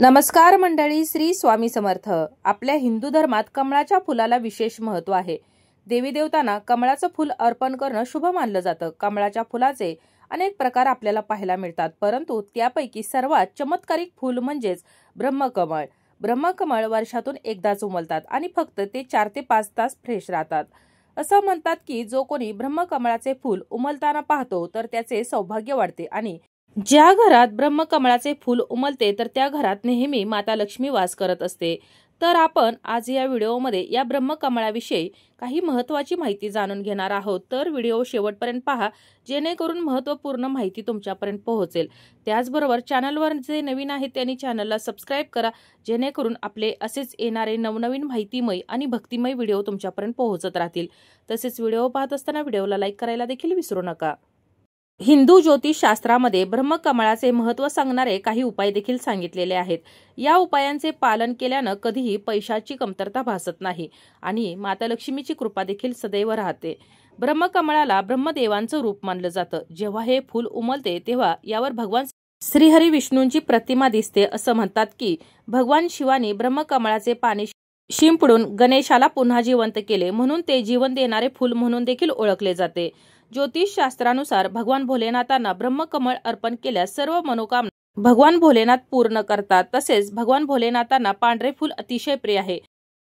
नमस्कार मंडळी, श्री स्वामी समर्थ। आपल्या हिंदू धर्मात कमळाच्या फुलाला विशेष महत्त्व आहे। देवी देवतांना कमळाचं फूल अर्पण करणं शुभ मानलं जातं। कमळाच्या फुलाचे अनेक प्रकार आपल्याला पाहायला मिळतात, परंतु त्यापैकी सर्वात चमत्कारिक फूल म्हणजेच ब्रह्मकमळ। ब्रह्मकमळ वर्षातून एकदाच उमलतात आणि फक्त ते 4 ते 5 तास फ्रेश राहतात। असं म्हणतात की जो कोणी ब्रह्मकमळाचे फूल उमलताना पाहतो तर त्याचे सौभाग्य वाढते आणि ज्या घरात ब्रह्मकमळाचे फूल उमलते तर त्या घरात नेहमी माता लक्ष्मी वास करत असते। तर आपण आज या व्हिडिओमध्ये या ब्रह्मकमळाविषयी काही महत्त्वाची माहिती जाणून घेणार आहोत। तर व्हिडिओ शेवटपर्यंत पहा, जेणेकरून महत्त्वपूर्ण माहिती तुमच्यापर्यंत पोहोचेल। त्याचबरोबर चॅनलवर जे नवीन आहेत त्यांनी चॅनलला सबस्क्राइब करा, जेणेकरून आपले असेच येणारे नवनवीन माहितीमय आणि भक्तिमय व्हिडिओ तुमच्यापर्यंत पोहोचत राहतील। तसेच व्हिडिओ पाहत असताना व्हिडिओला लाईक करायला देखील विसरू नका। हिंदू ज्योतिष शास्त्रामध्ये ब्रह्मकमळाचे महत्त्व सांगणारे काही उपाय देखील सांगितलेले आहेत। या उपायांचे पालन केल्यानं कधीही पैशाची कमतरता भासत नाही आणि माता लक्ष्मीची कृपा देखील सदैव राहते। ब्रह्मकमळाला ब्रह्मदेवांचं रूप मानलं जातं। जेव्हा हे फूल उमलते तेव्हा यावर भगवान श्रीहरी विष्णूंची प्रतिमा दिसते। असं म्हणतात की भगवान शिवानी ब्रह्मकमळाचे पाणी शिंपडून गणेशाला पुन्हा जिवंत केले, म्हणून ते जीवन देणारे फूल म्हणून देखील ओळखले जाते। ज्योतिष शास्त्रानुसार भगवान भोलेनाथांना ब्रह्मकमळ अर्पण केल्यास सर्व मनोकामना भगवान भोलेनाथ पूर्ण करतात। तसेच भगवान भोलेनाथांना पांढरे फूल अतिशय प्रिय आहे।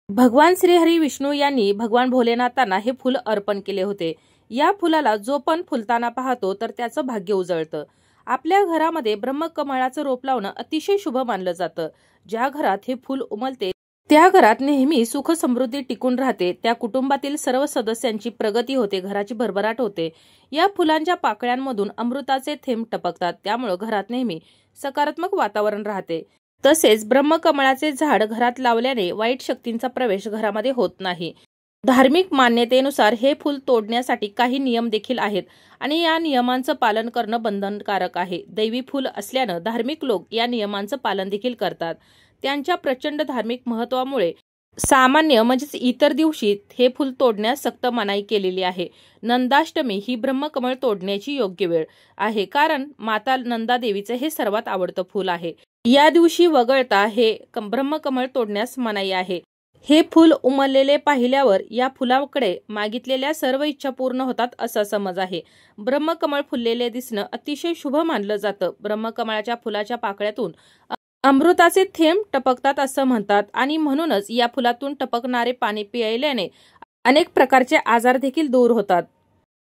भगवान श्रीहरी विष्णू यांनी भगवान भोलेनाथांना हे फूल अर्पण केले होते। या फुलाला जो पण फुलताना पाहतो तर त्याचं भाग्य उजळतं। आपल्या घरामध्ये ब्रह्मकमळाचं रोप लावणं अतिशय शुभ मानलं जातं। ज्या घरात हे फूल उमलते त्या घरात नेहमी सुख समृद्धी टिकून राहते। त्या कुटुंबातील सर्व सदस्यांची प्रगती होते, घराची भरभराट होते। या फुलांच्या पाकळ्यांमधून अमृताचे थेंब टपकतात, त्यामुळे घरात नेहमी सकारात्मक वातावरण राहते। तसेच ब्रह्मकमळाचे झाड घरात लावल्याने वाईट शक्तींचा प्रवेश घरामध्ये होत नाही। धार्मिक मान्यतेनुसार हे फूल तोडण्यासाठी काही नियम देखील आहेत आणि या नियमांचं पालन करणं बंधनकारक आहे। दैवी फूल असल्यानं धार्मिक लोक या नियमांचं पालन देखील करतात। त्यांच्या प्रचंड धार्मिक महत्त्वामुळे सामान्य म्हणजेच इतर दिवशी हे फूल तोडण्यास सक्त मनाई केलेली आहे। नंदाष्टमी ही ब्रह्मकमळ तोडण्याची योग्य वेळ आहे, कारण माता नंदा देवीचे हे सर्वात आवडतं फूल आहे। या दिवशी वगळता हे ब्रह्मकमळ तोडण्यास मनाई आहे। हे फूल उमललेले पाहिल्यावर या फुलाकडे मागितलेल्या सर्व इच्छा पूर्ण होतात असा समज आहे। ब्रह्मकमळ फुललेले दिसणं अतिशय शुभ मानलं जातं। ब्रह्मकमळाच्या फुलाच्या पाकळ्यातून अमृताचे थेंब टपकतात असं म्हणतात आणि म्हणूनच या फुलातून टपकणारे पाणी पिल्याने अनेक प्रकारचे आजार देखील दूर होतात।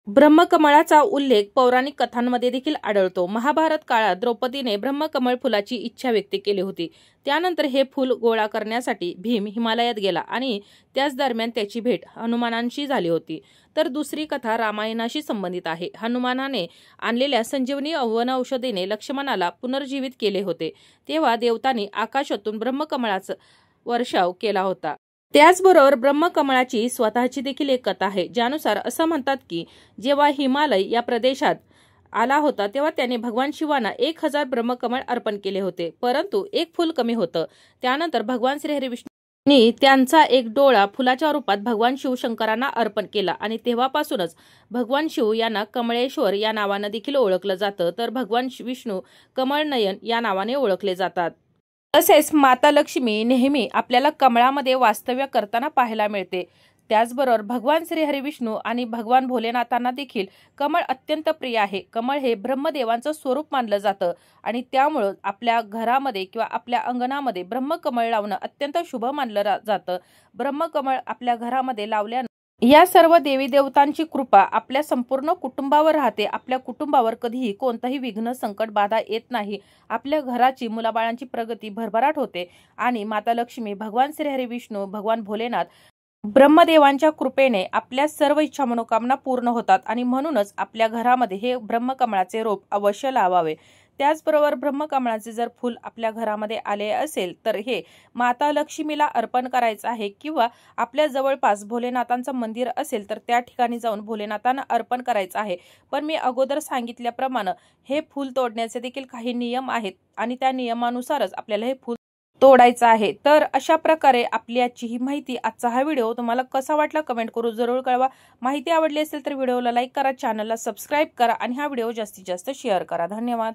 ब्रह्मकमळाचा उल्लेख पौराणिक कथांमध्ये देखील आढळतो। महाभारत काळात द्रौपदीने ब्रह्मकमळ फुलाची इच्छा व्यक्त केली होती। त्यानंतर हे फूल गोळा करण्यासाठी भीम हिमालयात गेला आणि त्याच दरम्यान त्याची भेट हनुमानांशी झाली होती। तर दुसरी कथा रामायणाशी संबंधित आहे। हनुमानाने आणलेल्या संजीवनी वनौषधीने लक्ष्मणाला पुनर्जीवित केले होते, तेव्हा देवतांनी आकाशातून ब्रह्मकमळाचा वर्षाव केला होता। त्याचबरोबर ब्रह्मकमळाची स्वतःची देखील एक कथा आहे, ज्यानुसार असं म्हणतात की जेव्हा हिमालय या प्रदेशात आला होता तेव्हा त्याने भगवान शिवांना 1000 ब्रह्मकमळ अर्पण केले होते, परंतु एक फूल कमी होतं। त्यानंतर भगवान श्रीहरी विष्णूंनी त्यांचा एक डोळा फुलाच्या रूपात भगवान शिवशंकरांना अर्पण केला आणि तेव्हापासूनच भगवान शिव यांना कमळेश्वर या नावाने देखील ओळखलं जातं। तर भगवान विष्णू कमळनयन या नावाने ओळखले जातात। तसेच माता लक्ष्मी नेहमी आपल्याला कमळामध्ये वास्तव्य करताना पाहायला मिळते। त्याचबरोबर भगवान श्रीहरी विष्णू आणि भगवान भोलेनाथांना देखील कमळ अत्यंत प्रिय आहे। कमळ हे ब्रह्मदेवांचं स्वरूप मानलं जातं आणि त्यामुळे आपल्या घरामध्ये किंवा आपल्या अंगणामध्ये ब्रह्मकमळ लावणं अत्यंत शुभ मानलं जातं। ब्रह्मकमळ आपल्या घरामध्ये लावल्यानं या सर्व देवी देवतांची कृपा आपल्या संपूर्ण कुटुंबावर राहते। आपल्या कुटुंबावर कधीही कोणताही विघ्न संकट बाधा येत नाही। आपल्या घराची मुलाबाळांची प्रगती भरभराट होते आणि माता लक्ष्मी, भगवान श्रीहरी विष्णू, भगवान भोलेनाथ, ब्रह्मदेवांच्या कृपेने आपल्या सर्व इच्छा मनोकामना पूर्ण होतात आणि म्हणूनच आपल्या घरामध्ये हे ब्रह्मकमळाचे रोप अवश्य लावावे। त्याचबरोबर ब्रह्मकमळाचे जर फूल आपल्या घरामध्ये आले असेल तर हे माता लक्ष्मीला अर्पण करायचं आहे किंवा आपल्या जवळपास भोलेनाथांचं मंदिर असेल तर त्या ठिकाणी जाऊन भोलेनाथांना अर्पण करायचं आहे। पण मी अगोदर सांगितल्याप्रमाणे हे फूल तोडण्याचे देखील काही नियम आहेत आणि त्या नियमानुसारच आपल्याला हे फूल तोडायचं आहे। तर अशा प्रकारे आपली आजची ही माहिती, आजचा हा व्हिडिओ तुम्हाला कसा वाटला कमेंट करून जरूर कळवा। माहिती आवडली असेल तर व्हिडिओला लाईक करा, चॅनलला सबस्क्राइब करा आणि हा व्हिडिओ जास्तीत जास्त शेअर करा। धन्यवाद।